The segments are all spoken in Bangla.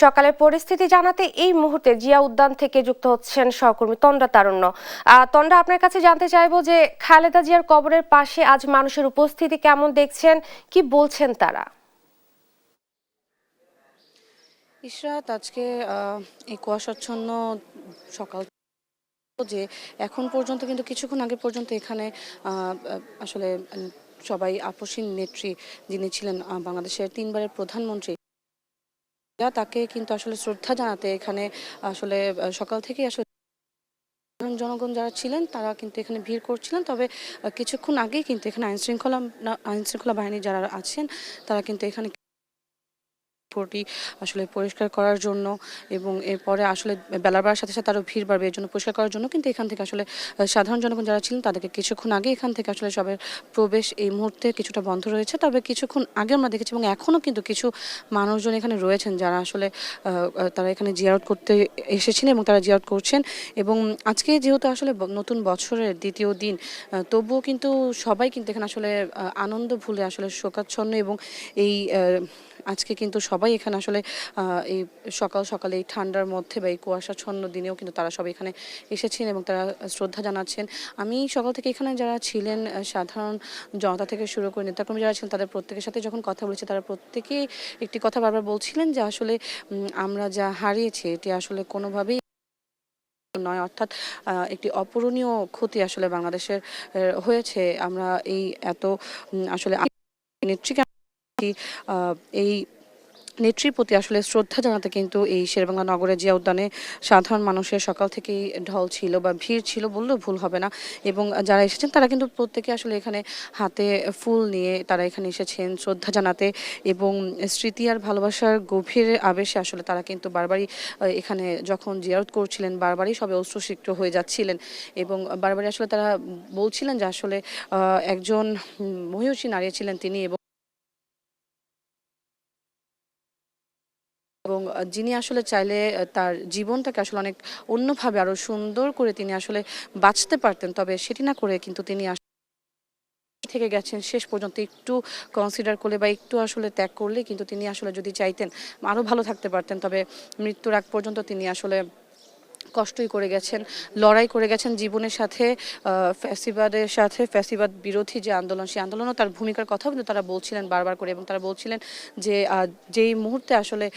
সকালের পরিস্থিতি জানাতে এই মুহূর্তে জিয়া উদ্যান থেকে যুক্ত হচ্ছেন সহকর্মী তন্দ্রা তারুণ্য। তন্দ্রা, আপনার কাছে জানতে চাইবো যে খালেদা জিয়ার কবরের পাশে আজ মানুষের উপস্থিতি কেমন দেখছেন, কি বলছেন তারা? ইশরাত, আজকে এই কুয়াশাচ্ছন্ন সকাল যে এখন পর্যন্ত কিন্তু কিছুক্ষণ আগে পর্যন্ত এখানে আসলে সবাই আপসীন নেত্রী যিনি ছিলেন বাংলাদেশের 3 বারের প্রধানমন্ত্রী, তাকে কিন্তু আসলে শ্রদ্ধা জানাতে এখানে আসলে সকাল থেকেই আসলে জনগণ যারা ছিলেন তারা কিন্তু এখানে ভিড় করছিলেন। তবে কিছুক্ষণ আগেই কিন্তু এখানে আইনশৃঙ্খলা বাহিনী যারা আছেন তারা কিন্তু এখানে পুরোটি আসলে পরিষ্কার করার জন্য এবং এরপরে আসলে বেলা বাড়ার সাথে সাথে আরও ভিড় বাড়বে, এর জন্য পরিষ্কার করার জন্য কিন্তু এখান থেকে আসলে সাধারণ জনগণ যারা ছিলেন তাদেরকে কিছুক্ষণ আগে এখান থেকে আসলে সবের প্রবেশ এই মুহূর্তে কিছুটা বন্ধ রয়েছে। তবে কিছুক্ষণ আগে আমরা দেখেছি এবং এখনও কিন্তু কিছু মানুষজন এখানে রয়েছেন যারা আসলে তারা এখানে জিয়ারত করতে এসেছেন এবং তারা জিয়ারত করছেন। এবং আজকে যেহেতু আসলে নতুন বছরের দ্বিতীয় দিন, তবুও কিন্তু সবাই কিন্তু এখানে আসলে আনন্দ ভুলে আসলে শোকাচ্ছন্ন এবং এই আজকে কিন্তু সবাই এখানে আসলে এই সকাল সকালে এই ঠান্ডার মধ্যে বা এই কুয়াশাচ্ছন্ন দিনেও কিন্তু তারা সবাই এখানে এসেছেন এবং তারা শ্রদ্ধা জানাচ্ছেন। আমি সকাল থেকে এখানে যারা ছিলেন সাধারণ জনতা থেকে শুরু করে নেতাকর্মী যারা ছিলেন তাদের প্রত্যেকের সাথে যখন কথা বলেছি তারা প্রত্যেকেই একটি কথা বারবার বলছিলেন যে আসলে আমরা যা হারিয়েছি এটি আসলে কোনোভাবেই নয়, অর্থাৎ একটি অপূরণীয় ক্ষতি আসলে বাংলাদেশের হয়েছে। আমরা এই এত আসলে নেত্রীকে এই নেত্রীর প্রতি আসলে শ্রদ্ধা জানাতে কিন্তু এই শেরেবাংলা নগরের জিয়া উদ্যানে সাধারণ মানুষের সকাল থেকেই ঢল ছিল বা ভিড় ছিল বললেও ভুল হবে না। এবং যারা এসেছেন তারা কিন্তু প্রত্যেকে আসলে এখানে হাতে ফুল নিয়ে তারা এখানে এসেছেন শ্রদ্ধা জানাতে এবং স্মৃতি আর ভালোবাসার গভীর আবেশে আসলে তারা কিন্তু বারবারই এখানে যখন জিয়ারত করছিলেন বারবারই সবাই অশ্রুসিক্ত হয়ে যাচ্ছিলেন এবং বারবারই আসলে তারা বলছিলেন যে আসলে একজন মহিষী নারী ছিলেন তিনি এবং যিনি আসলে চাইলে তার জীবনটাকে আসলে অনেক অন্যভাবে আরো সুন্দর করে তিনি আসলে বাঁচতে পারতেন, তবে সেটি না করে কিন্তু তিনি থেকে গেছেন শেষ পর্যন্ত একটু কনসিডার করলে বা একটু আসলে ত্যাগ করলে কিন্তু তিনি আসলে যদি চাইতেন আরো ভালো থাকতে পারতেন। তবে মৃত্যুর আগ পর্যন্ত তিনি আসলে কষ্টই করে গেছেন, লড়াই করে গেছেন জীবনের সাথে, ফ্যাসিবাদের সাথে, ফ্যাসিবাদ বিরোধী যে আন্দোলন সেই আন্দোলনও তার ভূমিকার কথাও কিন্তু তারা বলছিলেন বারবার করে এবং তারা বলছিলেন যে যেই মুহূর্তে আসলে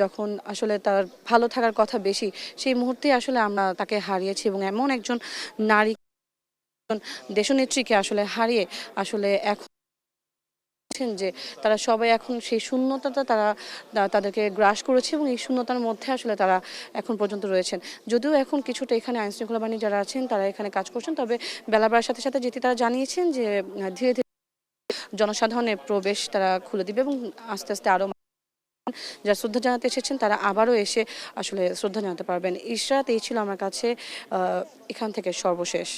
যখন আসলে তার ভালো থাকার কথা বেশি সেই মুহূর্তেই আসলে আমরা তাকে হারিয়েছি এবং এমন একজন নারী দেশনেত্রীকে আসলে হারিয়ে আসলে এখন যে তারা সবাই এখন সেই শূন্যতাটা তারা তাদেরকে গ্রাস করেছে এবং এই শূন্যতার মধ্যে আসলে তারা এখন পর্যন্ত রয়েছেন। যদিও এখন কিছুটা এখানে আইনশৃঙ্খলা বাহিনী যারা আছেন তারা এখানে কাজ করছেন, তবে বেলা বাড়ার সাথে সাথে যেটি তারা জানিয়েছেন যে ধীরে ধীরে জনসাধারণের প্রবেশ তারা খুলে দিবে এবং আস্তে আস্তে আরো যারা শ্রদ্ধা জানাতে এসেছেন তারা আবারও এসে আসলে শ্রদ্ধা জানাতে পারবেন। ইশরাত, এই ছিল আমার কাছে এখান থেকে সর্বশেষ।